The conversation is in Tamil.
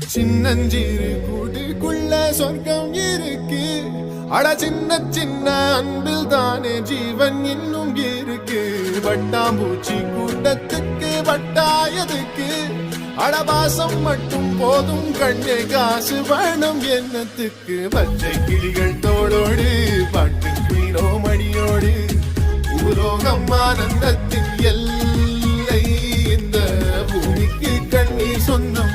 சின்னஞ்சிறு கூட்டுக்குள்ள சொர்க்கம் இருக்கு. அட சின்ன சின்ன அன்பில் தானே ஜீவன் இன்னும் இருக்கு. வட்டாம்பூச்சி கூட்டத்துக்கு வட்டாயதுக்கு அடபாசம் மட்டும் போதும் கண்ணே, காசு வேணும் என்னத்துக்கு. பச்சை கிளிகள் தோளோடு பாட்டு குயிலோ மணியோடு பூலோகம் ஆனந்தத்தின் எல்லை. இந்த பூமிக்கு கண்ணீர் சொந்தம்.